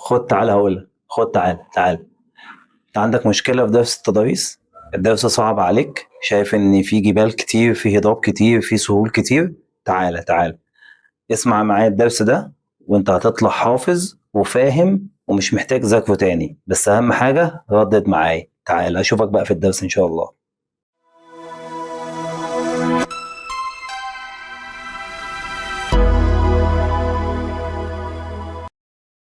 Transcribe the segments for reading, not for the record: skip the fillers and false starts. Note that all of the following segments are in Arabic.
خد تعالى هقولك. خد تعالى. انت عندك مشكلة في درس التضاريس؟ الدرس صعب عليك؟ شايف ان في جبال كتير، في هضاب كتير، في سهول كتير؟ تعالى اسمع معايا الدرس ده، وانت هتطلع حافظ وفاهم ومش محتاج ذاكره تاني. بس اهم حاجة ردد معايا. تعالى اشوفك بقى في الدرس ان شاء الله.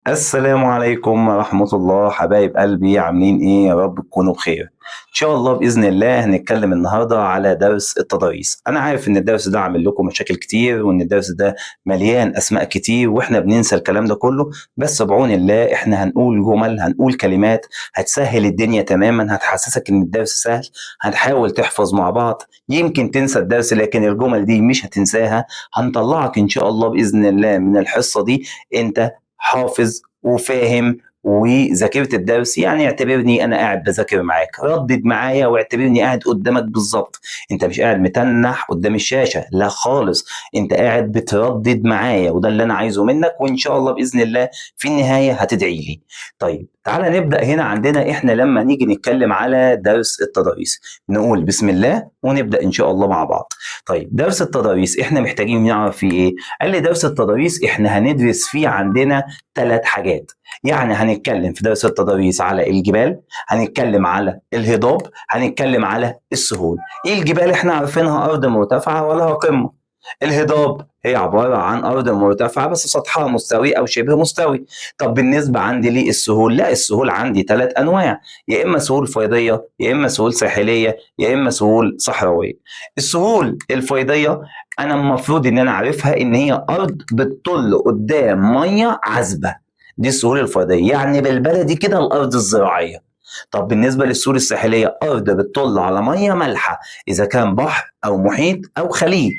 السلام عليكم ورحمة الله، حبايب قلبي، عاملين ايه؟ يا رب تكونوا بخير. ان شاء الله بإذن الله هنتكلم النهاردة على درس التضاريس. انا عارف ان الدرس ده عامل لكم مشاكل كتير، وان الدرس ده مليان اسماء كتير، واحنا بننسى الكلام ده كله. بس بعون الله احنا هنقول جمل، هنقول كلمات هتسهل الدنيا تماما، هتحسسك ان الدرس سهل. هنحاول تحفظ مع بعض، يمكن تنسى الدرس لكن الجمل دي مش هتنساها. هنطلعك ان شاء الله بإذن الله من الحصة دي انت حافظ وفاهم وذاكرت الدرس. يعني اعتبرني انا قاعد بذاكر معاك، ردد معايا واعتبرني قاعد قدامك بالظبط. انت مش قاعد متنح قدام الشاشة، لا خالص، انت قاعد بتردد معايا، وده اللي انا عايزه منك. وان شاء الله باذن الله في النهاية هتدعي لي. طيب تعالى نبدأ. هنا عندنا احنا لما نيجي نتكلم على درس التضاريس نقول بسم الله ونبدأ ان شاء الله مع بعض. طيب درس التضاريس احنا محتاجين نعرف فيه ايه؟ قال لي درس التضاريس احنا هندرس فيه عندنا 3 حاجات. يعني هنتكلم في درس التضاريس على الجبال، هنتكلم على الهضاب، هنتكلم على السهول. ايه الجبال؟ احنا عارفينها ارض مرتفعه ولها قمه. الهضاب هي عباره عن ارض مرتفعه بس سطحها مستوي او شبه مستوي. طب بالنسبه عندي للسهول، لا، السهول عندي 3 انواع، يا اما سهول فيضيه، يا اما سهول ساحليه، يا اما سهول صحراويه. السهول الفيضيه انا المفروض ان انا عارفها ان هي ارض بتطل قدام ميه عذبه، دي السهول الفيضيه، يعني بالبلدي كده الارض الزراعيه. طب بالنسبه للسهول الساحليه ارض بتطل على ميه مالحه، اذا كان بحر او محيط او خليج.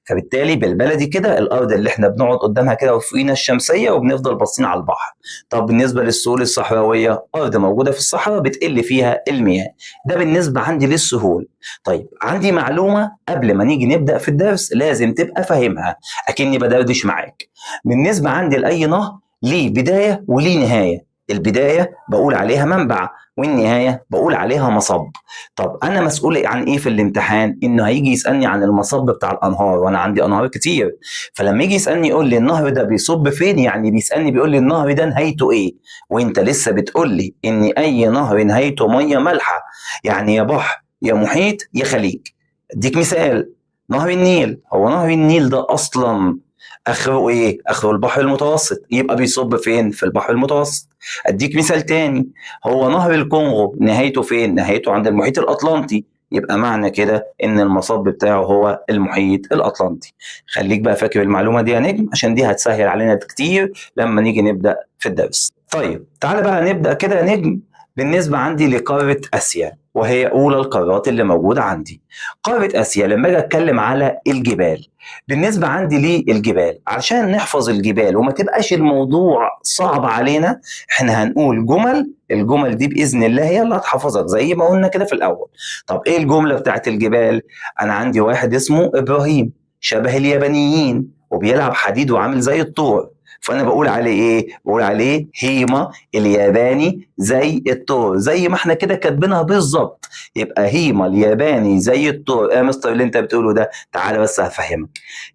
فبالتالي بالبلدي كده الارض اللي احنا بنقعد قدامها كده وفوقينا الشمسيه وبنفضل باصين على البحر. طب بالنسبه للسهول الصحراويه ارض موجوده في الصحراء بتقل فيها المياه. ده بالنسبه عندي للسهول. طيب عندي معلومه قبل ما نيجي نبدا في الدرس لازم تبقى فاهمها، اكني بدردش معاك. بالنسبه عندي لاي نهر ليه بدايه وليه نهايه. البدايه بقول عليها منبع، والنهايه بقول عليها مصب. طب انا مسؤول عن ايه في الامتحان؟ انه هيجي يسالني عن المصب بتاع الانهار، وانا عندي انهار كتير. فلما يجي يسالني يقول لي النهر ده بيصب فين، يعني بيسالني بيقول لي النهر ده نهايته ايه. وانت لسه بتقول لي ان اي نهر نهايته ميه مالحه، يعني يا بحر يا محيط يا خليج. اديك مثال، نهر النيل. هو نهر النيل ده اصلا اخره ايه؟ اخره البحر المتوسط، يبقى بيصب فين؟ في البحر المتوسط. اديك مثال تاني، هو نهر الكونغو نهايته فين؟ نهايته عند المحيط الاطلنطي، يبقى معنى كده ان المصب بتاعه هو المحيط الاطلنطي. خليك بقى فاكر المعلومه دي يا نجم، عشان دي هتسهل علينا كتير لما نيجي نبدا في الدرس. طيب تعالى بقى نبدا كده يا نجم. بالنسبه عندي لقاره اسيا، وهي اولى القارات اللي موجوده عندي. قاره اسيا لما اجي اتكلم على الجبال، بالنسبه عندي للجبال علشان نحفظ الجبال وما تبقاش الموضوع صعب علينا، احنا هنقول جمل. الجمل دي باذن الله هي اللي هتحفظك زي ما قلنا كده في الاول. طب ايه الجمله بتاعت الجبال؟ انا عندي واحد اسمه ابراهيم، شبه اليابانيين وبيلعب حديد وعامل زي الطور. فانا بقول عليه ايه؟ بقول عليه هيما الياباني زي الطور، زي ما احنا كده كاتبينها بالظبط. يبقى هيما الياباني زي الطور. ايه يا مستر اللي انت بتقوله ده؟ تعالى بس هفهمك.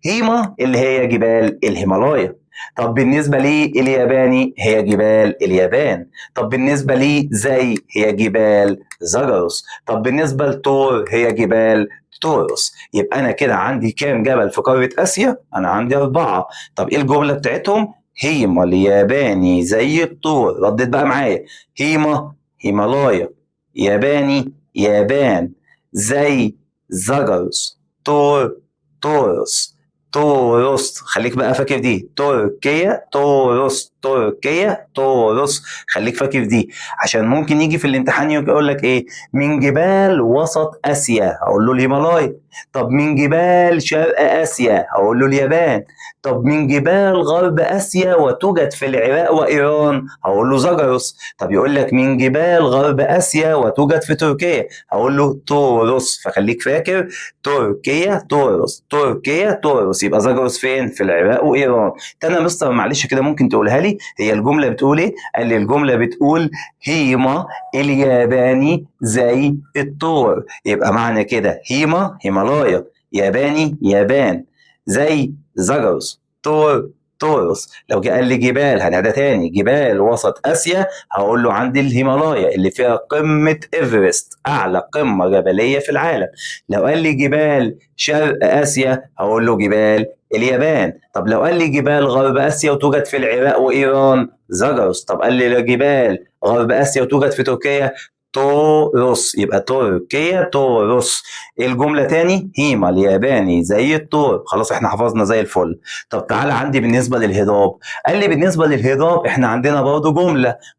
هيما اللي هي جبال الهيمالايا. طب بالنسبة لي الياباني هي جبال اليابان. طب بالنسبة لي زي هي جبال زاجرس. طب بالنسبة لتور هي جبال تورس. يبقى أنا كده عندي كام جبل في قارة آسيا؟ أنا عندي 4. طب إيه الجملة بتاعتهم؟ هيما الياباني زي الطور. ردت بقى معايا، هيما هيمالايا، ياباني يابان، زي زاجرس، تور تورس، توروس. خليك بقى فاكر دي، تركيا توروس، تركيا توروس. خليك فاكر دي عشان ممكن يجي في الامتحان يقول لك ايه؟ من جبال وسط اسيا، اقول له الهيمالايا. طب من جبال شرق اسيا، اقول له اليابان. طب من جبال غرب اسيا وتوجد في العراق وايران، هقول له زاجرس. طب يقول لك من جبال غرب اسيا وتوجد في تركيا، هقول له توروس. فخليك فاكر، تركيا توروس، تركيا توروس. زاجرس. يبقى زاجرس فين؟ في العراق وايران. تاني يا مستر معلش كده ممكن تقولها لي؟ هي الجمله بتقول ايه؟ قال لي الجمله بتقول هيما الياباني زي الطور. يبقى معنى كده هيما هيمالايا، ياباني يابان، زي زاجرس، طور تورس. لو جه قال لي جبال هنعدها تاني، جبال وسط اسيا هقول له عندي الهيمالايا اللي فيها قمه ايفرست، اعلى قمه جبليه في العالم. لو قال لي جبال شرق اسيا هقول له جبال اليابان. طب لو قال لي جبال غرب اسيا وتوجد في العراق وايران، زاجرس. طب قال لي جبال غرب اسيا وتوجد في تركيا، توروس. يبقى تركيا توروس. الجمله تاني هيما الياباني زي الطور. خلاص احنا حفظنا زي الفل. طب تعالى عندي بالنسبه للهضاب. قال لي بالنسبه للهضاب احنا عندنا برضه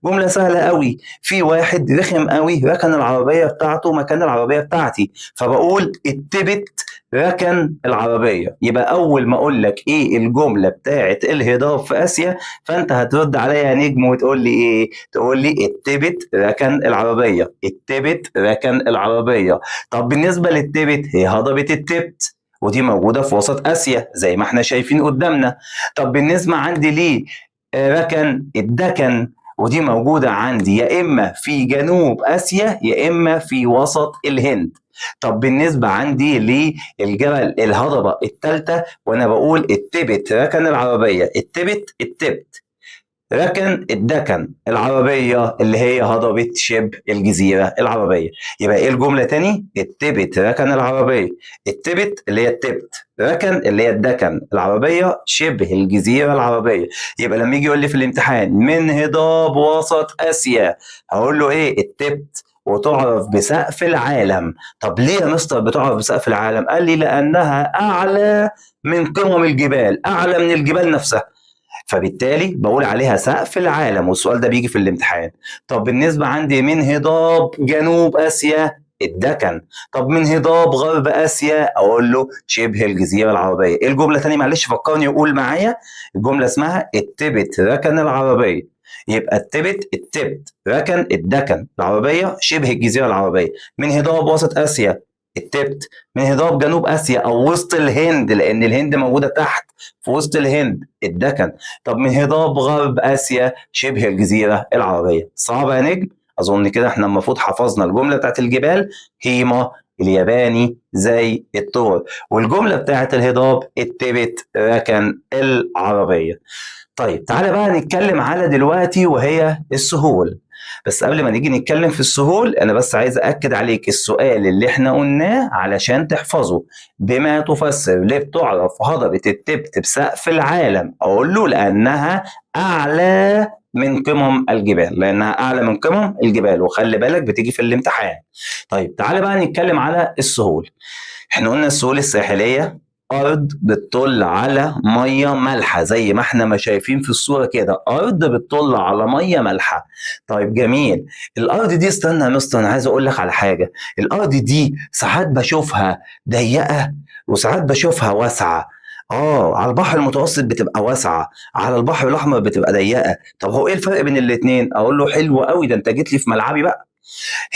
جمله سهله قوي. في واحد رخم قوي ركن العربيه بتاعته مكان العربيه بتاعتي، فبقول اتبت ركن العربيه. يبقى اول ما اقول لك ايه الجمله بتاعت الهضاب في اسيا، فانت هترد عليا يا نجم وتقول لي ايه؟ تقول لي اتبت ركن العربيه، اتبت ركن العربيه. طب بالنسبه للتبت هي هضبه التبت، ودي موجوده في وسط اسيا زي ما احنا شايفين قدامنا. طب بالنسبه عندي ليه ركن الدكن، ودي موجوده عندي يا اما في جنوب اسيا يا اما في وسط الهند. طب بالنسبه عندي للجبل الهضبه الثالثه، وانا بقول التبت ركن العربيه، التبت ركن الدكن العربية اللي هي هضبة شبه الجزيرة العربية. يبقى ايه الجملة تاني؟ التبت ركن العربية، التبت اللي هي التبت، ركن اللي هي الدكن العربية شبه الجزيرة العربية. يبقى لما يجي يقول لي في الامتحان من هضاب وسط آسيا، هقول له ايه؟ التبت، وتعرف بسقف العالم. طب ليه يا مستر بتعرف بسقف العالم؟ قال لي لأنها أعلى من قمم الجبال، أعلى من الجبال نفسها، فبالتالي بقول عليها سقف العالم، والسؤال ده بيجي في الامتحان. طب بالنسبة عندي من هضاب جنوب آسيا، الدكن. طب من هضاب غرب آسيا أقول له شبه الجزيرة العربية. إيه الجملة تاني معلش فكرني وقول معايا؟ الجملة اسمها التبت ركن العربية. يبقى التبت ركن الدكن العربية شبه الجزيرة العربية. من هضاب وسط آسيا التبت، من هضاب جنوب آسيا أو وسط الهند لأن الهند موجودة تحت في وسط الهند، الدكن. طب من هضاب غرب آسيا شبه الجزيرة العربية. صعبة يا نجم؟ أظن كده احنا المفروض حفظنا الجملة بتاعت الجبال هيما الياباني زي الطور، والجملة بتاعت الهضاب التبت ركن العربية. طيب تعالى بقى نتكلم على دلوقتي وهي السهول. بس قبل ما نيجي نتكلم في السهول انا بس عايز اكد عليك السؤال اللي احنا قلناه علشان تحفظه. بما تفسر ليه بتعرف هضبة التبت بسقف العالم؟ اقول له لانها اعلى من قمم الجبال، لانها اعلى من قمم الجبال، وخلي بالك بتيجي في الامتحان. طيب تعالى بقى نتكلم على السهول. احنا قلنا السهول الساحلية أرض بتطل على مية مالحة زي ما احنا ما شايفين في الصورة كده، أرض بتطل على مية مالحة. طيب جميل. الأرض دي استنى يا مستر أنا عايز أقول لك على حاجة. الأرض دي ساعات بشوفها ضيقة وساعات بشوفها واسعة. على البحر المتوسط بتبقى واسعة، على البحر الأحمر بتبقى ضيقة. طب هو إيه الفرق بين الاتنين؟ أقول له حلو قوي، ده أنت جيت لي في ملعبي بقى.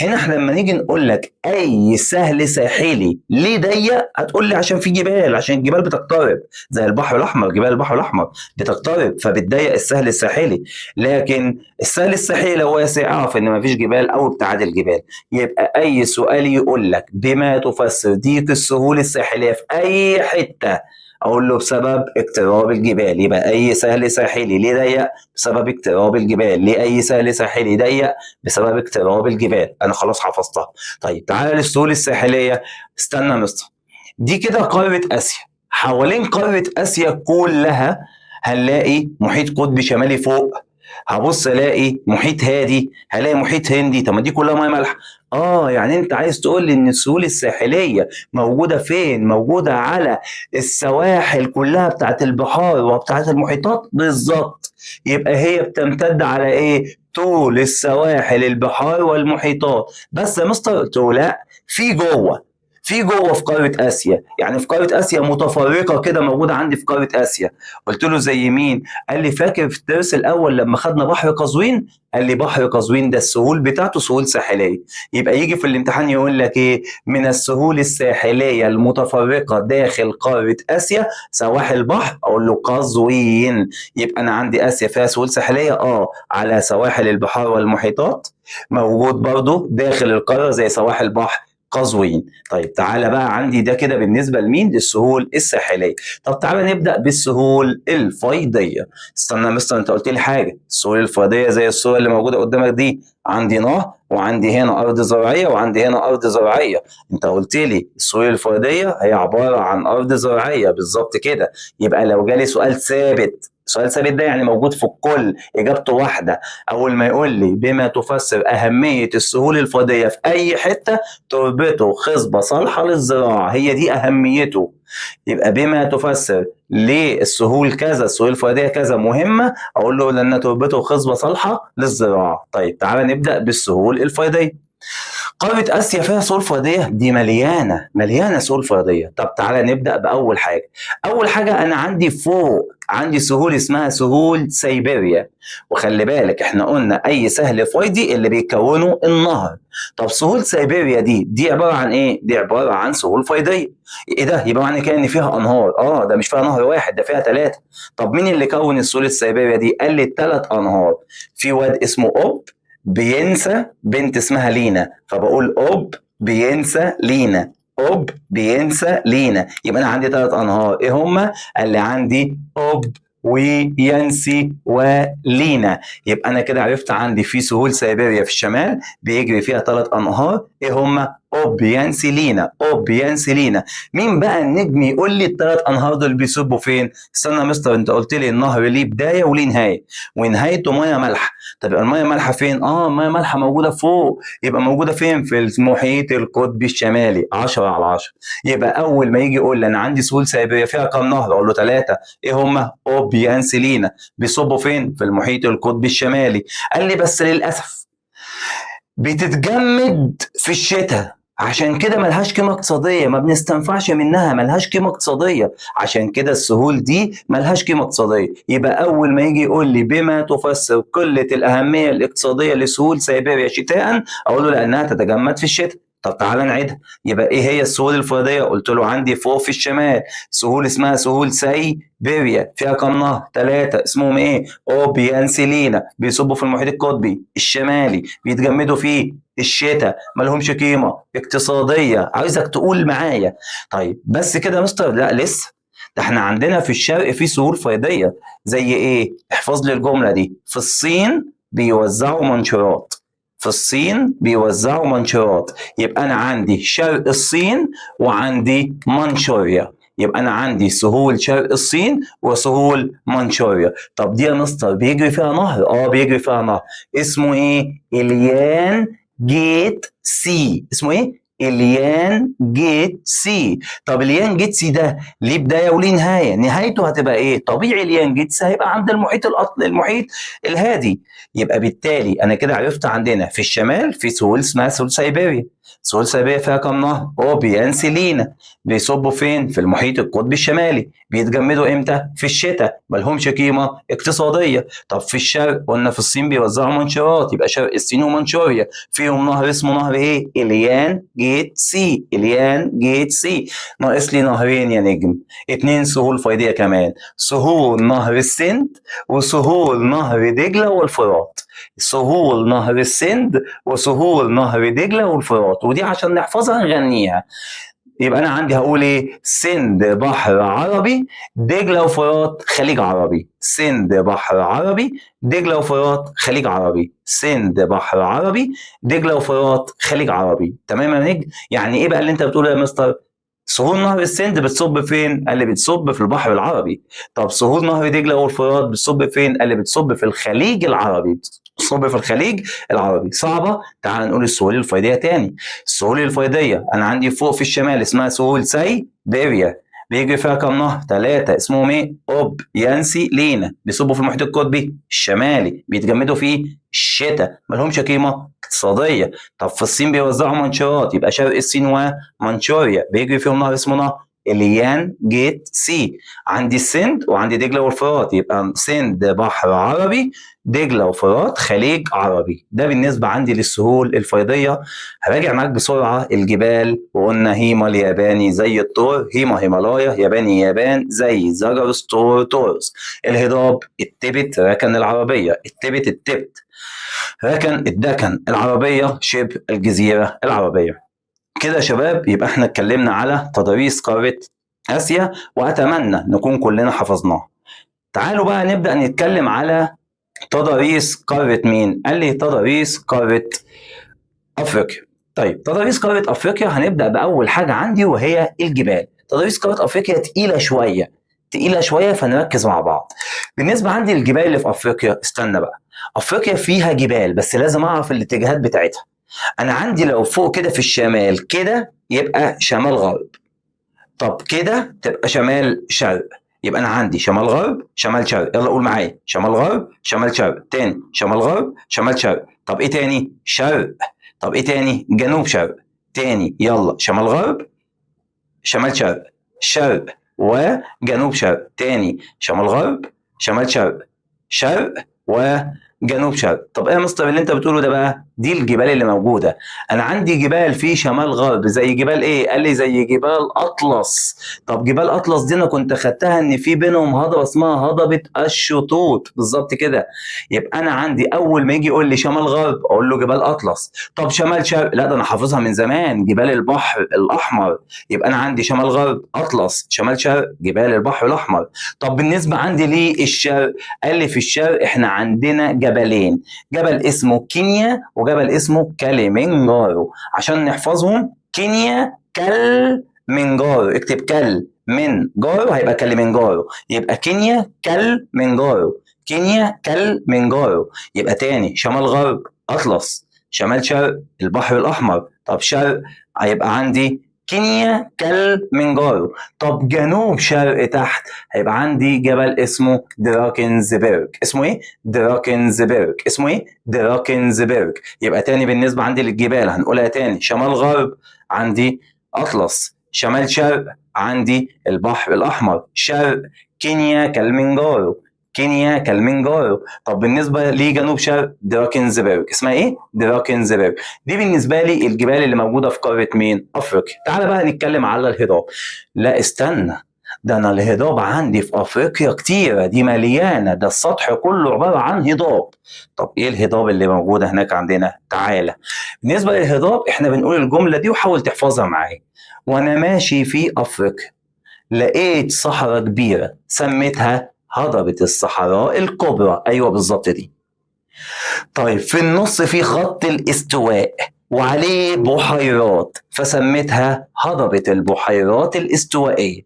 هنا احنا لما نيجي نقول لك اي سهل ساحلي ليه ضيق، هتقول لي عشان في جبال، عشان الجبال بتقترب زي البحر الاحمر، جبال البحر الاحمر بتقترب فبتضيق السهل الساحلي. لكن السهل الساحلي لو واسع اعرف ان مفيش جبال او ابتعاد الجبال. يبقى اي سؤال يقول لك بما تفسر ضيق السهول الساحليه في اي حته، اقول له بسبب اقتراب الجبال. يبقى اي سهل ساحلي ليه ضيق؟ بسبب اقتراب الجبال. ليه اي سهل ساحلي ضيق؟ بسبب اقتراب الجبال. انا خلاص حفظتها. طيب تعالى للسهول الساحليه. استنى يا مستر، دي كده قاره اسيا. حوالين قاره اسيا كلها هنلاقي محيط قطبي شمالي فوق، هبص الاقي محيط هادي، هلاقي محيط هندي. طب ما دي كلها ميه مالحه. يعني انت عايز تقول لي ان السهول الساحليه موجوده فين؟ موجوده على السواحل كلها بتاعت البحار وبتاعت المحيطات بالظبط. يبقى هي بتمتد على ايه؟ طول السواحل البحار والمحيطات. بس يا مستر قلت له لا، في جوه في جوه في قاره اسيا، يعني في قاره اسيا متفرقه كده موجوده عندي في قاره اسيا. قلت له زي مين؟ قال لي فاكر في الدرس الاول لما خدنا بحر قزوين؟ قال لي بحر قزوين ده السهول بتاعته سهول ساحليه. يبقى يجي في الامتحان يقول لك ايه؟ من السهول الساحليه المتفرقه داخل قاره اسيا سواحل بحر، اقول له قزوين. يبقى انا عندي اسيا فيها سهول ساحليه على سواحل البحار والمحيطات، موجود برضو داخل القاره زي سواحل بحر قزوين. طيب تعالى بقى عندي ده كده بالنسبه لمين؟ للسهول الساحليه. طب تعالى نبدا بالسهول الفيضيه. استنى يا مستر، انت قلت لي حاجه، السهول الفيضيه زي الصوره اللي موجوده قدامك دي، عندي نهر وعندي هنا ارض زراعيه وعندي هنا ارض زراعيه. انت قلت لي السهول الفيضيه هي عباره عن ارض زراعيه بالظبط كده. يبقى لو جالي سؤال ثابت، سؤال ثابت ده يعني موجود في الكل اجابته واحده، اول ما يقول لي بما تفسر اهميه السهول الفيضيه في اي حته، تربته خصبه صالحه للزراعه، هي دي اهميته. يبقى بما تفسر ليه السهول كذا، السهول الفيضيه كذا مهمه، اقول له لان تربته خصبه صالحه للزراعه. طيب تعالى نبدا بالسهول الفيضيه. قارة آسيا فيها سهول فيضية؟ دي مليانة مليانة سهول فيضية. طب تعالى نبدأ بأول حاجة. أول حاجة أنا عندي فوق عندي سهول اسمها سهول سيبيريا، وخلي بالك احنا قلنا أي سهل فيضي اللي بيكونه النهر. طب سهول سيبيريا دي عبارة عن إيه؟ دي عبارة عن سهول فيضية. إيه ده؟ يبقى معنى كده إن فيها أنهار. ده مش فيها نهر واحد، ده فيها 3. طب مين اللي كون السهول السيبيريا دي؟ قال لي 3 أنهار. في واد اسمه أوب بينسى بنت اسمها لينا، فبقول أوب بينسى لينا، أوب بينسى لينا. يبقى أنا عندي 3 أنهار، إيه هما؟ قال لي عندي أوب وينسي ولينا. يبقى أنا كده عرفت عندي في سهول سيبيريا في الشمال بيجري فيها 3 أنهار، إيه هما؟ أوب ينسي لينا، أوب ينسي لينا. مين بقى النجم يقول لي ال3 أنهار دول بيصبوا فين؟ استنى يا مستر، أنت قلت لي النهر ليه بداية وليه نهاية، ونهايته مية مالحة. طب يبقى المية مالحة فين؟ المية مالحة موجودة فوق. يبقى موجودة فين؟ في المحيط القطبي الشمالي. 10/10. يبقى أول ما يجي يقول لي أنا عندي سهول سيبيريا فيها كام نهر؟ أقول له 3. إيه هما؟ أوب ينسي لينا. بيصبوا فين؟ في المحيط القطبي الشمالي. قال لي بس للأسف بتتجمد في الشتاء، عشان كده ملهاش قيمة اقتصادية، ما بنستنفعش منها، ملهاش قيمة اقتصادية، عشان كده السهول دي ملهاش قيمة اقتصادية. يبقى أول ما يجي يقول لي بما تفسر قلة الأهمية الاقتصادية لسهول سيبيريا شتاء، أقول له لأنها تتجمد في الشتاء. طب تعالى نعيدها. يبقى ايه هي السهول الفيضيه؟ قلت له عندي فوق في الشمال سهول اسمها سهول سيبيريا فيها كام نهر؟ 3. اسمهم ايه؟ اوبيانسيلينا، بيصبوا في المحيط القطبي الشمالي، بيتجمدوا فيه الشتاء، مالهمش قيمه اقتصاديه. عايزك تقول معايا. طيب بس كده يا مستر؟ لا لسه، ده احنا عندنا في الشرق في سهول فيضيه. زي ايه؟ احفظ لي الجمله دي. في الصين بيوزعوا منشورات، في الصين بيوزعوا منشورات. يبقى أنا عندي شرق الصين وعندي منشوريا. يبقى أنا عندي سهول شرق الصين وسهول منشوريا. طب دي يا مستر بيجري فيها نهر؟ بيجري فيها نهر. اسمه إيه؟ إليان جيت سي. اسمه إيه؟ إليان جيت سي. طب إليان جيت سي ده ليه بداية وليه نهاية؟ نهايته هتبقى إيه؟ طبيعي إليان جيت سي هيبقى عند المحيط الهادي. يبقى بالتالي انا كده عرفت عندنا في الشمال في سهول اسمها سهول سيبيريا. سهول سيبيريا فيها كام نهر؟ اوبيانسيلينا. بيصبوا فين؟ في المحيط القطبي الشمالي. بيتجمدوا امتى؟ في الشتاء، ملهمش قيمه اقتصاديه. طب في الشرق قلنا في الصين بيوزعوا منشورات، يبقى شرق الصين ومنشوريا فيهم نهر اسمه نهر ايه؟ اليان جيت سي. اليان جيت سي. ناقص لي نهرين يا نجم، 2 سهول فيضيه كمان، سهول نهر السند وسهول نهر دجله والفرات. سهول نهر السند وسهول نهر دجله والفرات، ودي عشان نحفظها نغنيها. يبقى انا عندي هقول ايه؟ سند بحر عربي، دجله وفرات خليج عربي. سند بحر عربي، دجله وفرات خليج عربي. سند بحر عربي، دجله وفرات خليج عربي. تمام يا نجم؟ يعني ايه بقى اللي انت بتقوله يا مستر؟ سهول نهر السند بتصب فين؟ قال لي بتصب في البحر العربي. طب سهول نهر دجله والفرات بتصب فين؟ قال لي بتصب في الخليج العربي. بتصب في الخليج العربي. صعبه؟ تعال نقول السهول الفيضيه تاني. السهول الفيضيه انا عندي فوق في الشمال اسمها سهول سيبيريا، بيجري فيها كم نهر؟ 3 اسمهم ايه؟ اوب، يانسي، لينا. بيصبوا في المحيط القطبي الشمالي، بيتجمدوا في الشتاء، مالهمش قيمه اقتصاديه. طب في الصين بيوزعوا منشورات، يبقى شرق الصين ومنشوريا بيجري فيهم نهر اسمه نهر اليان جيت سي. عندي السند وعندي دجله والفرات، يبقى سند بحر عربي، دجله وفرات خليج عربي. ده بالنسبه عندي للسهول الفيضيه. هراجع معاك بسرعه الجبال، وقلنا هيما الياباني زي الطور، هيما هيمالايا، ياباني يابان زي زاجرس طور تورس. الهضاب التبت ركن العربيه، التبت ركن الدكن العربيه، شبه الجزيره العربيه. كده يا شباب يبقى احنا اتكلمنا على تضاريس قارة آسيا، وأتمنى نكون كلنا حفظناها. تعالوا بقى نبدأ نتكلم على تضاريس قارة مين؟ قال لي تضاريس قارة أفريقيا. طيب تضاريس قارة أفريقيا هنبدأ بأول حاجة عندي وهي الجبال. تضاريس قارة أفريقيا تقيلة شوية فنركز مع بعض. بالنسبة عندي للجبال اللي في أفريقيا، استنى بقى، أفريقيا فيها جبال بس لازم أعرف الاتجاهات بتاعتها. انا عندي لو فوق كده في الشمال كده يبقى شمال غرب، طب كده تبقى شمال شرق. يبقى انا عندي شمال غرب شمال شرق، يلا قول معايا، شمال غرب شمال شرق، تاني شمال غرب شمال شرق، طب ايه تاني؟ شرق، طب ايه تاني؟ جنوب شرق، تاني يلا شمال غرب شمال شرق، شرق وجنوب شرق، تاني شمال غرب شمال شرق، شرق وجنوب شرق. طب ايه يا مستر اللي انت بتقوله ده بقى؟ دي الجبال اللي موجوده. انا عندي جبال في شمال غرب زي جبال ايه؟ قال لي زي جبال اطلس. طب جبال اطلس دي انا كنت خدتها ان في بينهم هضبه اسمها هضبه الشطوط، بالظبط كده. يبقى انا عندي اول ما يجي يقول لي شمال غرب اقول له جبال اطلس. طب شمال شرق، لا ده انا حافظها من زمان، جبال البحر الاحمر. يبقى انا عندي شمال غرب اطلس، شمال شرق جبال البحر الاحمر. طب بالنسبه عندي للشرق، قال لي في الشرق احنا عندنا جبلين، جبل اسمه كينيا وجبل اسمه كاليمنجارو. عشان نحفظهم، كينيا كالمنجارو، اكتب كال من جارو هيبقى كاليمنجارو، يبقى كينيا كالمنجارو، كينيا كالمنجارو. يبقى تاني شمال غرب اطلس، شمال شرق البحر الاحمر، طب شرق هيبقى عندي كينيا كالمنجارو. طب جنوب شرق تحت هيبقى عندي جبل اسمه دراكنزبرج. اسمه ايه؟ دراكنزبرج. اسمه ايه؟ دراكنزبرج. يبقى تاني بالنسبة عندي للجبال هنقولها تاني، شمال غرب عندي أطلس، شمال شرق عندي البحر الأحمر، شرق كينيا كالمنجارو، كينيا كالمنجارو. طب بالنسبة لجنوب شرق دراكنزبرج، اسمها ايه؟ دراكنزبرج. دي بالنسبة لي الجبال اللي موجودة في قارة مين؟ أفريقيا. تعال بقى نتكلم على الهضاب. لا استنى، ده انا الهضاب عندي في افريقيا كتيرة، دي مليانة، ده السطح كله عبارة عن هضاب. طب ايه الهضاب اللي موجودة هناك عندنا؟ تعالى. بالنسبة للهضاب احنا بنقول الجملة دي وحاول تحفظها معايا. وانا ماشي في افريقيا لقيت صحراء كبيرة سميتها هضبة الصحراء الكبرى. ايوه بالظبط دي. طيب في النص في خط الاستواء وعليه بحيرات فسميتها هضبة البحيرات الاستوائية.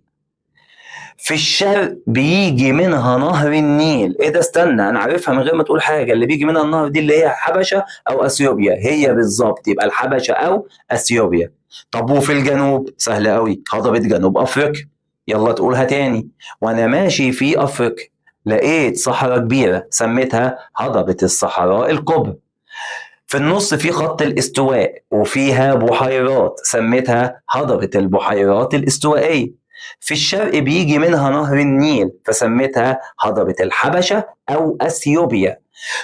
في الشرق بيجي منها نهر النيل. ايه ده؟ استنى انا عارفها من غير ما تقول حاجه، اللي بيجي منها النهر دي اللي هي حبشه او اثيوبيا، هي بالظبط، يبقى الحبشه او اثيوبيا. طب وفي الجنوب سهل قوي، هضبه جنوب افريقيا. يلا تقولها تاني. وانا ماشي في افريقيا لقيت صحراء كبيره سميتها هضبه الصحراء الكبرى. في النص في خط الاستواء وفيها بحيرات سميتها هضبة البحيرات الاستوائية. في الشرق بيجي منها نهر النيل فسميتها هضبة الحبشة أو أثيوبيا.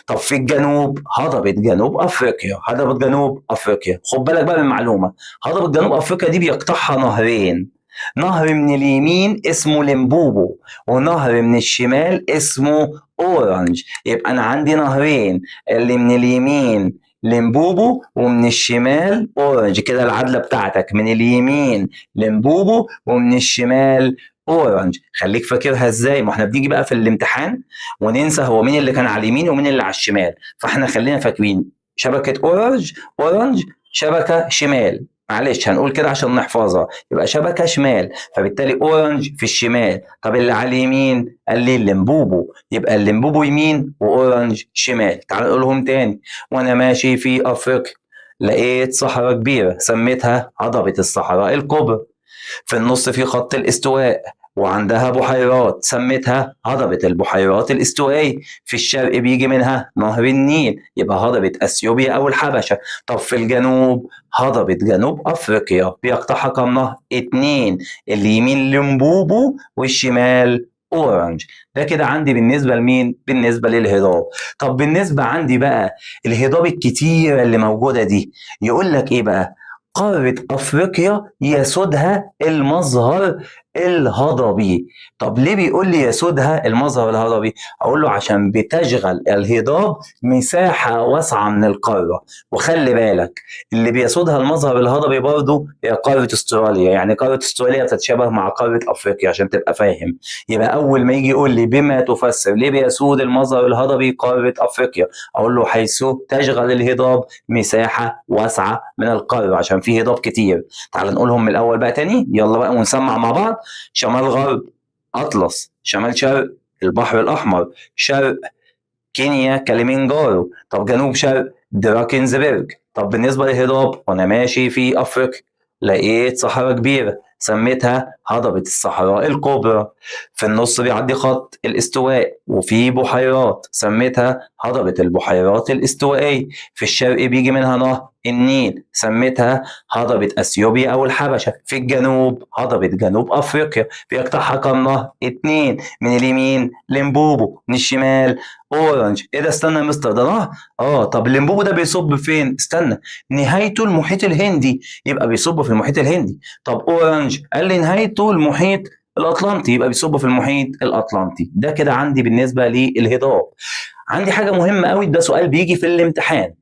طب في الجنوب هضبة جنوب أفريقيا، هضبة جنوب أفريقيا. خد بالك بقى من معلومة، هضبة جنوب أفريقيا دي بيقطعها نهرين، نهر من اليمين اسمه لمبوبو ونهر من الشمال اسمه أورنج. يبقى أنا عندي نهرين، اللي من اليمين لمبوبو ومن الشمال أورنج. كده العدلة بتاعتك من اليمين لمبوبو ومن الشمال أورنج. خليك فاكرها ازاي، ما احنا بنيجي بقى في الامتحان وننسى هو مين اللي كان على اليمين ومين اللي على الشمال، فاحنا خلينا فاكرين شبكة أورنج شبكة شمال، معلش هنقول كده عشان نحفظها، يبقى شبكة شمال، فبالتالي أورنج في الشمال. طب اللي على اليمين قال لي الليمبوبو، يبقى الليمبوبو يمين وأورنج شمال. تعال نقولهم تاني. وأنا ماشي في أفريقيا لقيت صحراء كبيرة سميتها هضبة الصحراء الكبرى. في النص في خط الاستواء، وعندها بحيرات سميتها هضبة البحيرات الاستوائية. في الشرق بيجي منها نهر النيل، يبقى هضبة أثيوبيا أو الحبشة. طب في الجنوب هضبة جنوب أفريقيا، بيقطعها كم نهر؟ 2، اليمين لمبوبو والشمال أورنج. ده كده عندي بالنسبة لمين؟ بالنسبة للهضاب. طب بالنسبة عندي بقى الهضاب الكتيرة اللي موجودة دي، يقول لك إيه بقى؟ قارة أفريقيا يسودها المظهر الهضبي. طب ليه بيقول لي يسودها المظهر الهضبي؟ أقول له عشان بتشغل الهضاب مساحة واسعة من القارة. وخلي بالك اللي بيسودها المظهر الهضبي برضه هي قارة استراليا، يعني قارة استراليا بتتشابه مع قارة أفريقيا عشان تبقى فاهم. يبقى أول ما يجي يقول لي بما تفسر ليه بيسود المظهر الهضبي قارة أفريقيا، أقول له حيث تشغل الهضاب مساحة واسعة من القارة، عشان في هضاب كتير. تعال نقولهم من الأول بقى تاني، يلا بقى ونسمع مع بعض. شمال غرب أطلس، شمال شرق البحر الأحمر، شرق كينيا كليمنجارو، طب جنوب شرق دراكنزبرج. طب بالنسبة للهضاب وأنا ماشي في أفريقيا لقيت صحراء كبيرة سميتها هضبة الصحراء الكبرى. في النص بيعدي خط الاستواء وفي بحيرات سميتها هضبة البحيرات الاستوائية. في الشرق بيجي منها نهر النيل سميتها هضبة أثيوبيا أو الحبشة. في الجنوب هضبة جنوب أفريقيا، بيقطعها كم نهر؟ 2، من اليمين لمبوبو، من الشمال اورنج. ايه ده؟ استنى يا مستر، ده نهر؟ طب الليمبوبو ده بيصب فين؟ استنى، نهايته المحيط الهندي، يبقى بيصب في المحيط الهندي. طب اورنج قال لي نهايته المحيط الاطلنطي، يبقى بيصب في المحيط الاطلنطي. ده كده عندي بالنسبه للهضاب. عندي حاجه مهمه قوي، ده سؤال بيجي في الامتحان،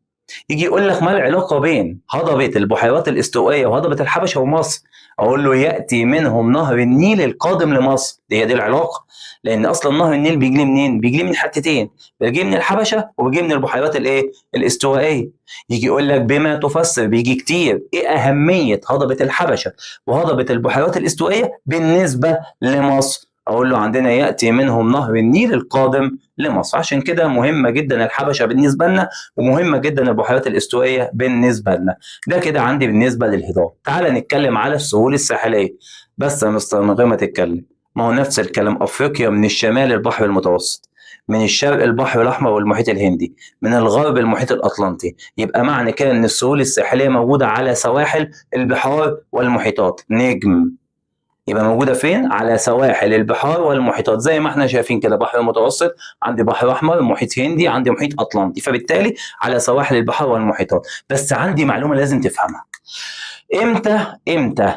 يجي يقول لك ما العلاقه بين هضبه البحيرات الاستوائيه وهضبه الحبشه ومصر؟ اقول له ياتي منهم نهر النيل القادم لمصر. دي العلاقه، لان اصلا نهر النيل بيجي لي منين؟ بيجي لي من حتتين، بيجي من الحبشه وبيجي من البحيرات الايه؟ الاستوائيه. يجي يقول لك بما تفسر، بيجي كتير، ايه اهميه هضبه الحبشه وهضبه البحيرات الاستوائيه بالنسبه لمصر؟ اقول له عندنا ياتي منهم نهر النيل القادم لمصر، عشان كده مهمه جدا الحبشه بالنسبه لنا، ومهمه جدا البحيرات الاستوائيه بالنسبه لنا. ده كده عندي بالنسبه للهضاب. تعال نتكلم على السهول الساحليه. بس يا مستر من غير ما تتكلم، ما هو نفس الكلام، افريقيا من الشمال البحر المتوسط، من الشرق البحر الاحمر والمحيط الهندي، من الغرب المحيط الاطلنطي. يبقى معنى كده ان السهول الساحليه موجوده على سواحل البحار والمحيطات. نجم، يبقى موجوده فين؟ على سواحل البحار والمحيطات، زي ما احنا شايفين كده، بحر متوسط، عندي بحر احمر، محيط هندي، عندي محيط اطلنطي، فبالتالي على سواحل البحار والمحيطات. بس عندي معلومه لازم تفهمها، امتى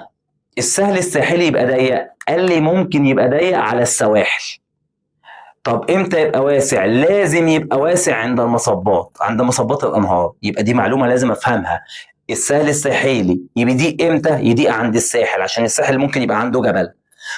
السهل الساحلي يبقى ضيق؟ قال لي ممكن يبقى ضيق على السواحل. طب امتى يبقى واسع؟ لازم يبقى واسع عند المصبات، عند مصبات الانهار. يبقى دي معلومه لازم افهمها، السهل الساحلي يضيق امتى؟ يضيق عند الساحل، عشان الساحل ممكن يبقى عنده جبل.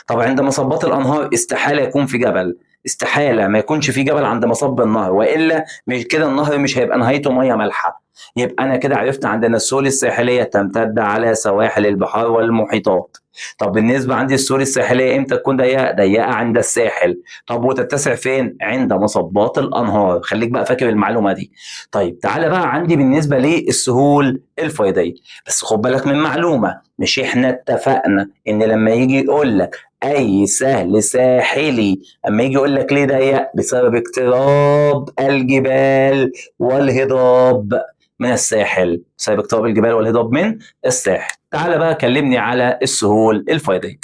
طب عند مصبات الانهار استحاله يكون في جبل، استحاله ما يكونش في جبل عند مصب النهر، والا مش كده النهر مش هيبقى نهايته ميه مالحه. يبقى انا كده عرفت عندنا السهول الساحليه تمتد على سواحل البحار والمحيطات. طب بالنسبه عندي السهول الساحليه امتى تكون ضيقه؟ ضيقه عند الساحل. طب وتتسع فين؟ عند مصبات الانهار. خليك بقى فاكر المعلومه دي. طيب تعالى بقى عندي بالنسبه للسهول الفيضيه، بس خد بالك من معلومه، مش احنا اتفقنا ان لما يجي يقول لك اي سهل ساحلي، اما يجي يقول لك ليه ضيق؟ بسبب اقتراب الجبال والهضاب من الساحل، بسبب اقتراب الجبال والهضاب من الساحل. تعال بقى كلمني على السهول الفيضيه.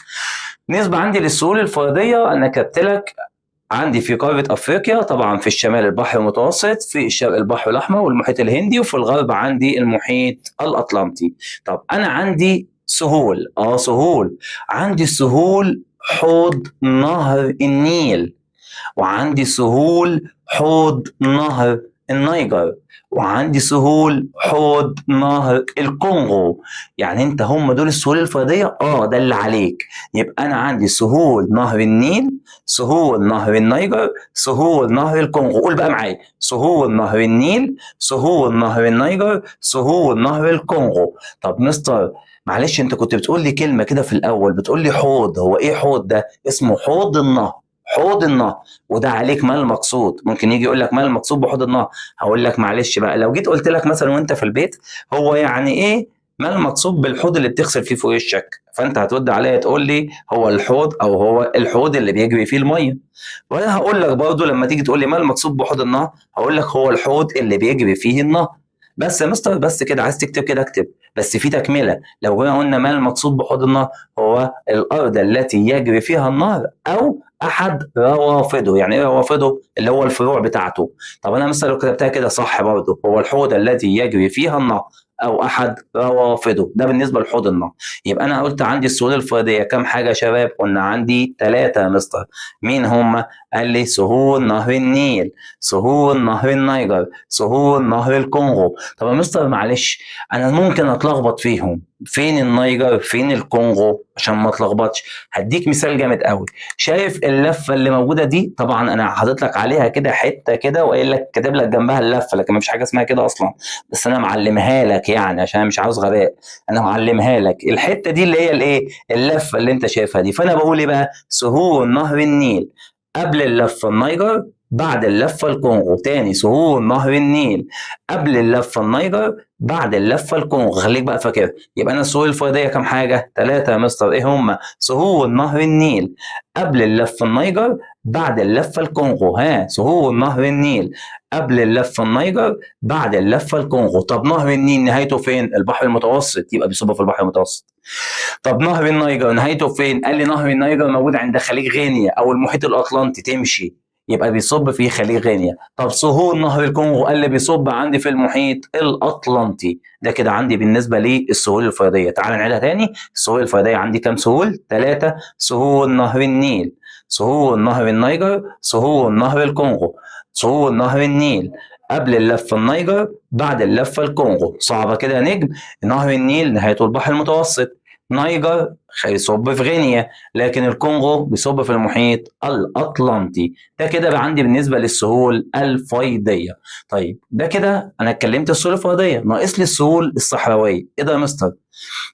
بالنسبه عندي للسهول الفيضيه انا كتبت لك عندي في قارة أفريقيا طبعا، في الشمال البحر المتوسط، في الشرق البحر الأحمر والمحيط الهندي، وفي الغرب عندي المحيط الأطلنطي. طب أنا عندي سهول، سهول، عندي سهول حوض نهر النيل، وعندي سهول حوض نهر النيجر، وعندي سهول حوض نهر الكونغو. يعني انت هم دول السهول الفيضيه؟ ده اللي عليك. يبقى انا عندي سهول نهر النيل، سهول نهر النيجر، سهول نهر الكونغو. قول بقى معايا، سهول نهر النيل، سهول نهر النيجر، سهول نهر الكونغو. طب مستر معلش، انت كنت بتقول لي كلمه كده في الاول، بتقول لي حوض، هو ايه حوض ده؟ اسمه حوض النهر، حوض النهر. وده عليك ما المقصود. ممكن يجي يقول لك ما المقصود بحوض النهر، هقول لك معلش بقى، لو جيت قلت لك مثلا وانت في البيت، هو يعني ايه ما المقصود بالحوض اللي بتغسل فيه في وشك؟ فانت هترد عليا تقول لي هو الحوض او هو الحوض اللي بيجري فيه الميه. وانا هقول لك برضه لما تيجي تقول لي ما المقصود بحوض النهر، هقول لك هو الحوض اللي بيجري فيه النهر. بس يا مستر بس كده، عايز تكتب كده اكتب، بس في تكمله. لو جينا قلنا ما المقصود بحوض النهر، هو الارض التي يجري فيها النهر او احد روافده. يعني ايه روافده؟ اللي هو الفروع بتاعته. طب انا مثلا لو كتبتها كده صح برضه، هو الحوض الذي يجري فيها النهر او احد روافده، ده بالنسبه لحوض النهر. يبقى انا قلت عندي السهول الفرديه كام حاجه يا شباب؟ قلنا عندي 3 يا مستر. مين هم؟ قال لي سهول نهر النيل، سهول نهر النيجر، سهول نهر الكونغو. طب يا مستر معلش، انا ممكن اتلخبط فيهم، فين النيجر فين الكونغو عشان ما اتلخبطش. هديك مثال جامد قوي. شايف اللفه اللي موجوده دي؟ طبعا انا حاطط لك عليها كده حته كده وقايل لك كاتب لك جنبها اللفه، لكن ما فيش حاجه اسمها كده اصلا، بس انا معلمها لك يعني عشان أنا مش عاوز غباء. انا معلمها لك الحته دي اللي هي الايه، اللفه اللي انت شايفها دي. فانا بقول ايه بقى؟ سهول نهر النيل قبل اللفه النيجر بعد اللفه الكونغو. تاني، سهول نهر النيل قبل اللفه النيجر بعد اللفه الكونغو. خليك بقى فاكر. يبقى انا السهول الفرديه كام حاجه؟ 3 يا مستر. ايه هم؟ سهول نهر النيل قبل اللفه النيجر بعد اللفه الكونغو. ها، سهول نهر النيل قبل اللفه النيجر بعد اللفه الكونغو. طب نهر النيل نهايته فين؟ البحر المتوسط، يبقى بيصب في البحر المتوسط. طب نهر النيجر نهايته فين؟ قال لي نهر النيجر موجود عند خليج غينيا او المحيط الاطلنطي، تمشي يبقى بيصب في خليج غينيا. طب سهول نهر الكونغو قال لي بيصب عندي في المحيط الاطلنطي. ده كده عندي بالنسبه للسهول الفرديه. تعال نعيدها تاني. السهول الفرديه عندي كام سهول؟ 3. سهول نهر النيل، سهول نهر النيجر، سهول نهر الكونغو. سهول نهر النيل قبل اللفه النيجر بعد اللفه الكونغو. صعبه كده يا نجم. نهر النيل نهايته البحر المتوسط، نيجر هيصب في غينيا، لكن الكونغو بيصب في المحيط الاطلنطي. ده كده بقى عندي بالنسبه للسهول الفيضيه. طيب ده كده انا اتكلمت السهول الفيضيه، ناقص لي السهول الصحراويه. ايه ده يا مستر؟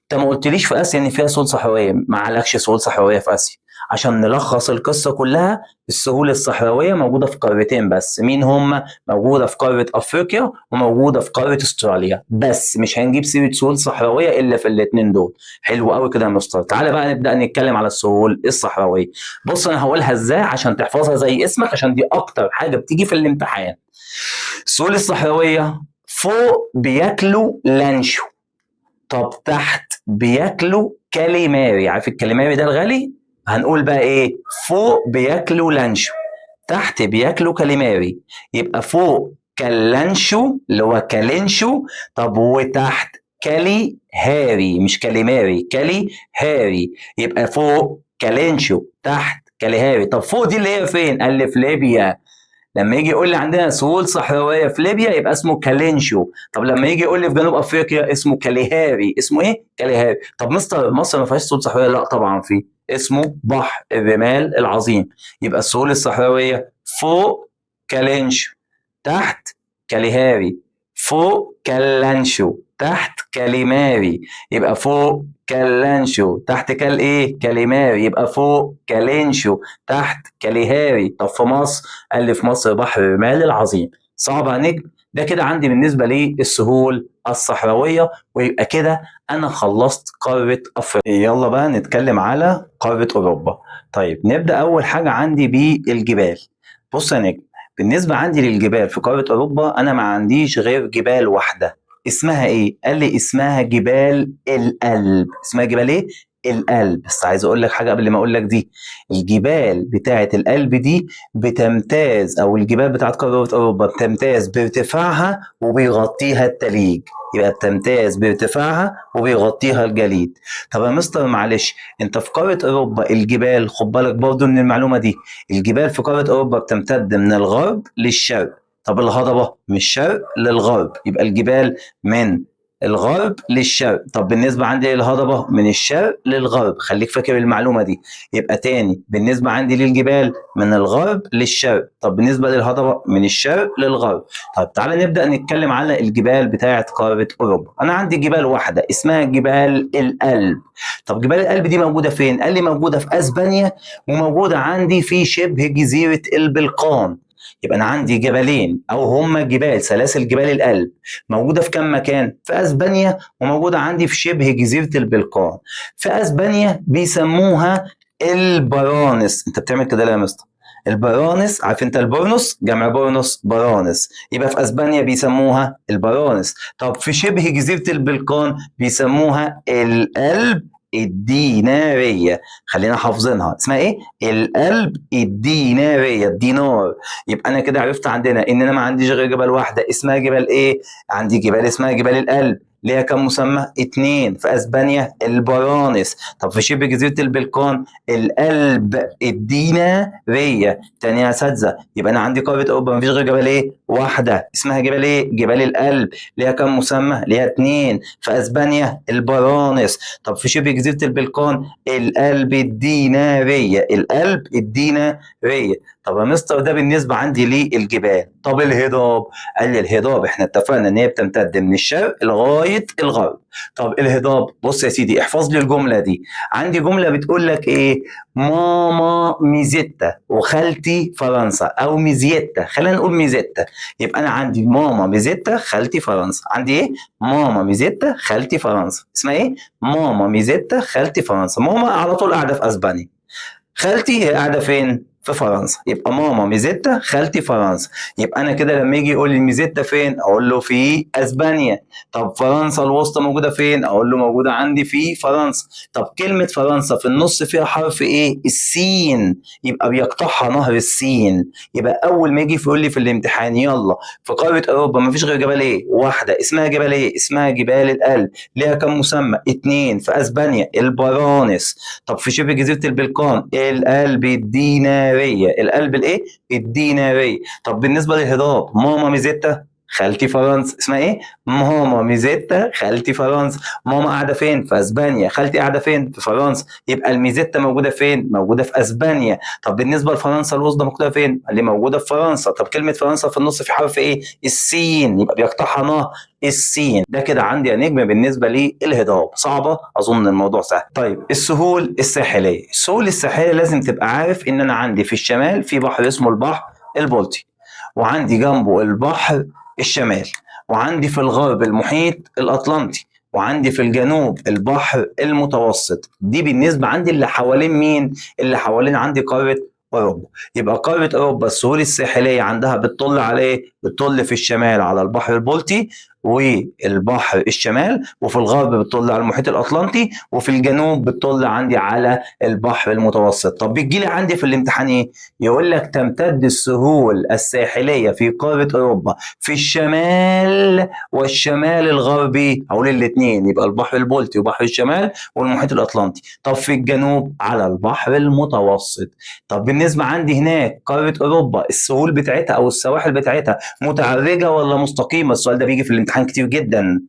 انت ما قلتليش في اسيا ان فيها سهول صحراويه. ما عليكش سهول صحراويه في اسيا. عشان نلخص القصه كلها، السهول الصحراويه موجوده في قارتين بس. مين هم؟ موجوده في قاره افريقيا وموجوده في قاره استراليا بس. مش هنجيب سيره سهول صحراويه الا في الاثنين دول. حلو قوي كده يا مستر. تعالى بقى نبدا نتكلم على السهول الصحراويه. بص انا هقولها ازاي عشان تحفظها زي اسمك، عشان دي اكتر حاجه بتيجي في الامتحان. السهول الصحراويه فوق بياكلوا لانشو، طب تحت بياكلوا كاليماري. عارف الكاليماري ده الغالي؟ هنقول بقى ايه؟ فوق بياكلوا لانشو، تحت بياكلوا كاليماري. يبقى فوق كاللانشو اللي هو كالينشو، طب وتحت كالي هاري، مش كاليماري، كالي هاري. يبقى فوق كالينشو تحت كالي هاري. طب فوق دي اللي هي فين؟ قال لي في ليبيا. لما يجي يقول لي عندنا سهول صحراويه في ليبيا يبقى اسمه كالينشو. طب لما يجي يقول لي في جنوب افريقيا اسمه كاليهاري. اسمه ايه؟ كاليهاري. طب مصر ما فيهاش سهول صحراويه؟ لا طبعا في، اسمه بحر الرمال العظيم. يبقى السهول الصحراويه فوق كالينشو تحت كاليهاري، فوق كالانشو تحت كاليماري. يبقى فوق كالانشو تحت كال ايه؟ كاليماري. يبقى فوق كالينشو تحت كاليهاري. طب في مصر؟ قال لي في مصر بحر الرمال العظيم. صعب يا نجم. ده كده عندي بالنسبه للسهول الصحراويه. ويبقى كده انا خلصت قاره افريقيا. يلا بقى نتكلم على قاره اوروبا. طيب نبدا اول حاجه عندي بالجبال. بص يا نجم، بالنسبه عندي للجبال في قاره اوروبا انا ما عنديش غير جبال واحده. اسمها ايه؟ قال لي اسمها جبال الألب. اسمها جبال ايه؟ الألب. بس عايز اقول لك حاجه قبل ما اقول لك دي. الجبال بتاعه الألب دي بتمتاز، او الجبال بتاعه قاره اوروبا بتمتاز بارتفاعها وبيغطيها التليج. يبقى بتمتاز بارتفاعها وبيغطيها الجليد. طب يا مستر معلش، انت في قاره اوروبا الجبال، خد بالك برضه من المعلومه دي، الجبال في قاره اوروبا بتمتد من الغرب للشرق. طب الهضبه من الشرق للغرب، يبقى الجبال من الغرب للشرق. طب بالنسبه عندي للهضبه من الشرق للغرب. خليك فاكر المعلومه دي. يبقى تاني، بالنسبه عندي للجبال من الغرب للشرق. طب بالنسبه للهضبه من الشرق للغرب. طب تعالى نبدا نتكلم على الجبال بتاعه قاره اوروبا. انا عندي جبال واحده اسمها جبال الألب. طب جبال الألب دي موجوده فين؟ قال لي موجوده في اسبانيا، وموجوده عندي في شبه جزيره البلقان. يبقى انا عندي جبلين او هما جبال سلاسل جبال الألب موجوده في كام مكان؟ في اسبانيا، وموجوده عندي في شبه جزيره البلقان. في اسبانيا بيسموها البرانس. انت بتعمل كده ليه يا مستر؟ البرانس، عارف انت البرنس جمع برنس برانس، يبقى في اسبانيا بيسموها البرانس. طب في شبه جزيره البلقان بيسموها القلب الديناريه. خلينا حافظينها، اسمها ايه؟ القلب الديناريه، الدينار. يبقى انا كده عرفت عندنا ان انا ما عنديش غير جبل واحده اسمها جبل ايه؟ عندي جبال اسمها جبال القلب، ليها كم مسمى؟ 2. في اسبانيا البرانس. طب في شبه جزيره البلقان القلب الديناريه. تاني يا اساتذه، يبقى انا عندي قاره اوروبا مفيش غير جبل ايه؟ واحده اسمها جبال ايه؟ جبال القلب، ليها كم مسمى؟ ليها 2. في اسبانيا البرانس. طب في شبه جزيره البلقان القلب الديناريه، القلب الديناريه. طب يا مستر ده بالنسبه عندي للجبال. طب الهضاب، قال لي الهضاب احنا اتفقنا ان هي بتمتد من الشرق لغايه الغرب. طب الهضاب، بص يا سيدي احفظ لي الجمله دي. عندي جمله بتقول لك ايه؟ ماما ميزيتا وخالتي فرنسا، او ميزيتا، خلينا نقول ميزيتا. يبقى انا عندي ماما ميزيتا خالتي فرنسا. عندي ايه؟ ماما ميزيتا خالتي فرنسا. اسمها ايه؟ ماما ميزيتا خالتي فرنسا. ماما على طول قاعده في اسبانيا، خالتي هي قاعده فين؟ في فرنسا. يبقى ماما ميزيتا خالتي فرنسا. يبقى انا كده لما يجي يقول لي ميزيتا فين؟ اقول له في اسبانيا. طب فرنسا الوسطى موجوده فين؟ اقول له موجوده عندي في فرنسا. طب كلمه فرنسا في النص فيها حرف ايه؟ السين، يبقى بيقطعها نهر السين. يبقى اول ما يجي يقول لي في الامتحان يلا في قاره اوروبا مفيش غير جبل ايه؟ واحده اسمها جبل ايه؟ اسمها جبال الألب، ليها كم مسمى؟ 2. في اسبانيا البرانس. طب في شبه جزيره البلقان القلب الديناريه، القلب الايه؟ الديناريه. طب بالنسبه للهضاب، ماما ميزيتا خالتي فرنسا. اسمها ايه؟ ماما ميزيتا خالتي فرنسا. ماما قاعده فين؟ في اسبانيا. خالتي قاعده فين؟ في فرنسا. يبقى الميزيتا موجوده فين؟ موجوده في اسبانيا. طب بالنسبه لفرنسا الوسطى موجوده فين؟ اللي موجوده في فرنسا. طب كلمه فرنسا في النص في حرف ايه؟ السين، يبقى بيقطعها نهر السين. ده كده عندي يا نجم بالنسبه للهضاب. صعبه؟ اظن الموضوع سهل. طيب السهول الساحليه. السهول الساحليه لازم تبقى عارف ان انا عندي في الشمال في بحر اسمه البحر البلطي، وعندي جنبه البحر الشمال، وعندي في الغرب المحيط الاطلنطي، وعندي في الجنوب البحر المتوسط. دي بالنسبه عندي اللي حوالين مين؟ اللي حوالين عندي قاره اوروبا. يبقى قاره اوروبا السهول الساحليه عندها بتطل على ايه؟ بتطل في الشمال على البحر البلطي والبحر الشمال، وفي الغرب بتطل على المحيط الاطلنطي، وفي الجنوب بتطل عندي على البحر المتوسط. طب بيجي لي عندي في الامتحان ايه؟ يقول لك تمتد السهول الساحليه في قاره اوروبا في الشمال والشمال الغربي. هقول الاثنين، يبقى البحر البلطي وبحر الشمال والمحيط الاطلنطي. طب في الجنوب على البحر المتوسط. طب بالنسبه عندي هناك قاره اوروبا السهول بتاعتها او السواحل بتاعتها متعرجه ولا مستقيمه؟ السؤال ده بيجي في الامتحان كتير جدا.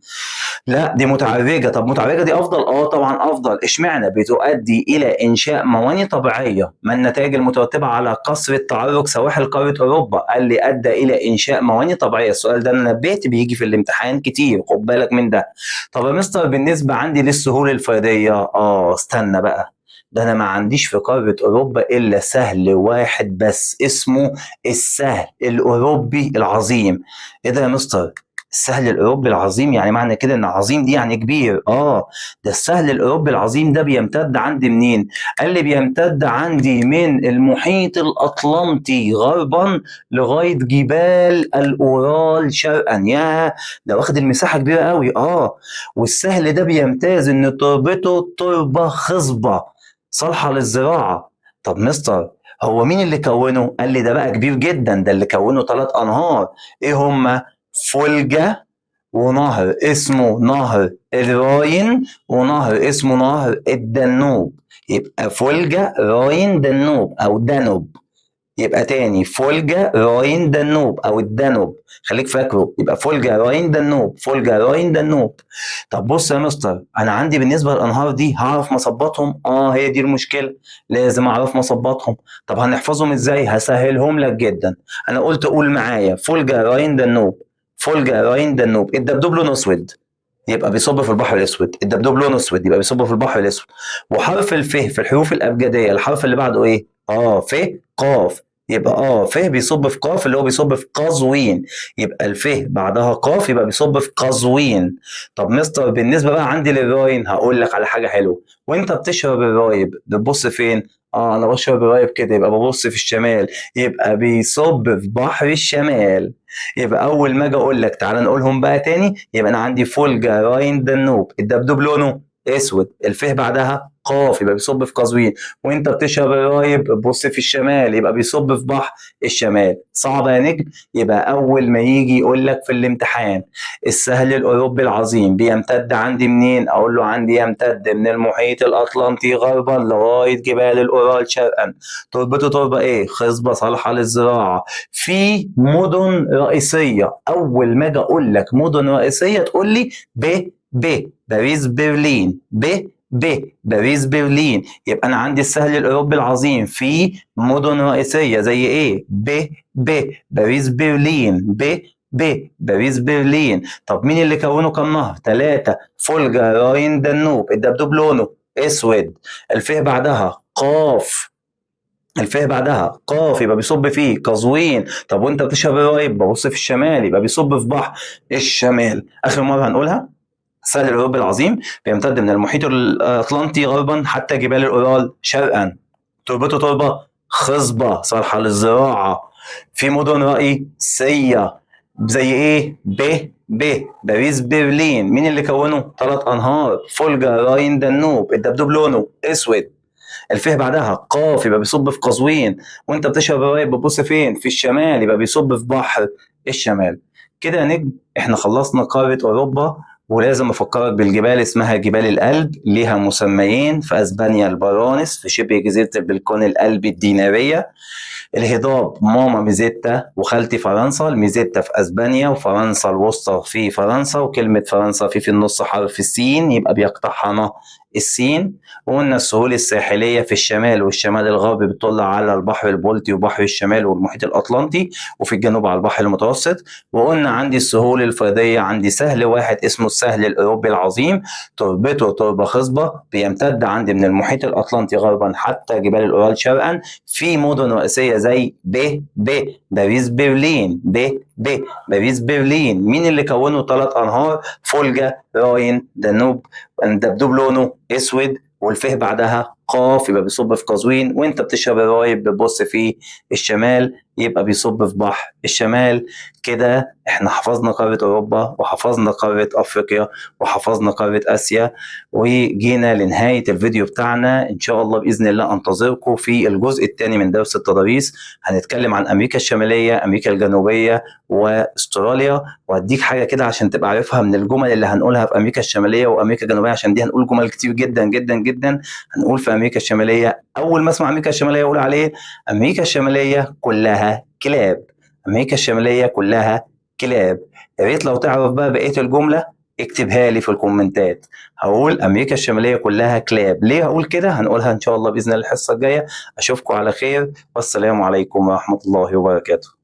لا دي متعرجه. طب متعرجه دي افضل؟ اه طبعا افضل. اشمعنى؟ بتؤدي الى انشاء موانئ طبيعيه. ما النتائج المترتبه على قصر التعرج سواحل قاره اوروبا؟ قال لي ادى الى انشاء موانئ طبيعيه. السؤال ده انا نبهت بيجي في الامتحان كتير، خد بالك من ده. طب يا مستر بالنسبه عندي للسهول الفرديه، استنى بقى، ده انا ما عنديش في قاره اوروبا الا سهل واحد بس اسمه السهل الاوروبي العظيم. ايه ده يا مستر؟ السهل الاوروبي العظيم يعني معنى كده ان عظيم دي يعني كبير؟ ده السهل الاوروبي العظيم ده بيمتد عندي منين؟ قال لي بيمتد عندي من المحيط الاطلنطي غربا لغايه جبال الاورال شرقا. يا ده واخد المساحه كبيره قوي. والسهل ده بيمتاز ان تربته تربه خصبه صالحه للزراعه. طب مستر هو مين اللي كونه؟ قال لي ده بقى كبير جدا، ده اللي كونه 3 انهار. ايه هما؟ فولجا، ونهر اسمه نهر الراين، ونهر اسمه نهر الدانوب. يبقى فولجا راين دانوب او دانوب. يبقى تاني فولجا راين دانوب او الدانوب، خليك فاكره. يبقى فولجا راين دانوب، فولجا راين دانوب. طب بص يا مستر، انا عندي بالنسبه للانهار دي هعرف مصباتهم؟ هي دي المشكله، لازم اعرف مصباتهم. طب هنحفظهم ازاي؟ هسهلهم لك جدا. انا قلت قول معايا فولجا راين دانوب، فولجا راين دانوب. الدبدوب لونه اسود يبقى بيصب في البحر الاسود، الدبدوب لونه اسود يبقى بيصب في البحر الاسود. وحرف الف في الحروف الابجديه الحرف اللي بعده ايه؟ ف قاف، يبقى ف بيصب في قاف اللي هو بيصب في قزوين، يبقى الف بعدها قاف يبقى بيصب في قزوين. طب مستر بالنسبه بقى عندي للراين هقول لك على حاجه حلوه، وانت بتشرب الرايب بتبص فين؟ انا بشرب الرايب كده يبقى ببص في الشمال، يبقى بيصب في بحر الشمال. يبقى اول ما اجي اقول لك تعالى نقولهم بقى تاني، يبقى انا عندي فولجا راين دانوب، الدبدوب لونه اسود، الف بعدها قاف يبقى بيصب في قزوين، وانت بتشرب الرايب بص في الشمال يبقى بيصب في بحر الشمال. صعبه يا نجم؟ يبقى اول ما يجي يقول لك في الامتحان السهل الاوروبي العظيم بيمتد عندي منين، اقول له عندي يمتد من المحيط الاطلنطي غربا لغايه جبال الاورال شرقا. تربته تربه ايه؟ خصبه صالحه للزراعه في مدن رئيسيه. اول ما اجي اقول لك مدن رئيسيه تقول لي باريس برلين، باريس برلين. يبقى انا عندي السهل الاوروبي العظيم في مدن رئيسيه زي ايه؟ باريس برلين، باريس برلين. طب مين اللي كونه كم نهر؟ 3، فولجا راين دانوب، الدبدوب لونه اسود، الف بعدها قاف، الف بعدها قاف يبقى بيصب فيه قزوين. طب وانت بتشرب الرايب ببص في الشمال يبقى بيصب في بحر الشمال. اخر مره هنقولها، السهل الاوروبي العظيم بيمتد من المحيط الاطلنطي غربا حتى جبال الاورال شرقا. تربته تربه خصبه صالحه للزراعه في مدن رئيسيه زي ايه؟ باريس برلين. مين اللي كونه؟ 3 انهار، فولجا راين دانوب، الدبدوب لونه اسود، الف بعدها قاف يبقى بيصب في قزوين، وانت بتشرب الرايب بتبص فين؟ في الشمال يبقى بيصب في بحر الشمال. كده يا نجم احنا خلصنا قارة اوروبا. ولازم افكرك بالجبال، اسمها جبال الألب، ليها مسميين، في اسبانيا البرانس في شبه جزيرة البلقان الألبي الدينارية، الهضاب ماما ميزيتا وخالتي فرنسا، الميزيتا في اسبانيا وفرنسا الوسطى في فرنسا، وكلمة فرنسا في النص حرف السين يبقى بيقتحم السين. وقلنا السهول الساحلية في الشمال والشمال الغربي بتطل على البحر البلطي وبحر الشمال والمحيط الأطلنطي، وفي الجنوب على البحر المتوسط. وقلنا عندي السهول الفيضية، عندي سهل واحد اسمه السهل الأوروبي العظيم، تربته تربة خصبة بيمتد عندي من المحيط الأطلنطي غربا حتى جبال الأورال شرقا في مدن رئيسية زي باريس برلين، باريس برلين. مين اللي كونه 3 أنهار؟ فولجا راين دانوب، الدبدوب لونه اسود، والفه بعدها قاف يبقى بيصب في قزوين، وانت بتشرب الرايب بتبص في الشمال يبقى بيصب في بحر الشمال. كده احنا حفظنا قارة اوروبا وحفظنا قارة افريقيا وحفظنا قارة اسيا، وجينا لنهاية الفيديو بتاعنا. ان شاء الله باذن الله انتظركم في الجزء الثاني من درس التضاريس. هنتكلم عن امريكا الشمالية، امريكا الجنوبية، واستراليا. وهديك حاجة كده عشان تبقى عارفها من الجمل اللي هنقولها في امريكا الشمالية وامريكا الجنوبية، عشان دي هنقول جمل كتير جدا جدا جدا. هنقول في امريكا الشمالية، اول ما اسمع امريكا الشمالية اقول عليه امريكا الشمالية كلها كلاب، امريكا الشمالية كلها كلاب. يا ريت لو تعرف بقى بقية الجملة اكتبها لي في الكومنتات. هقول امريكا الشمالية كلها كلاب. ليه هقول كده؟ هنقولها ان شاء الله باذن الله الحصة الجاية. اشوفكم على خير، والسلام عليكم ورحمة الله وبركاته.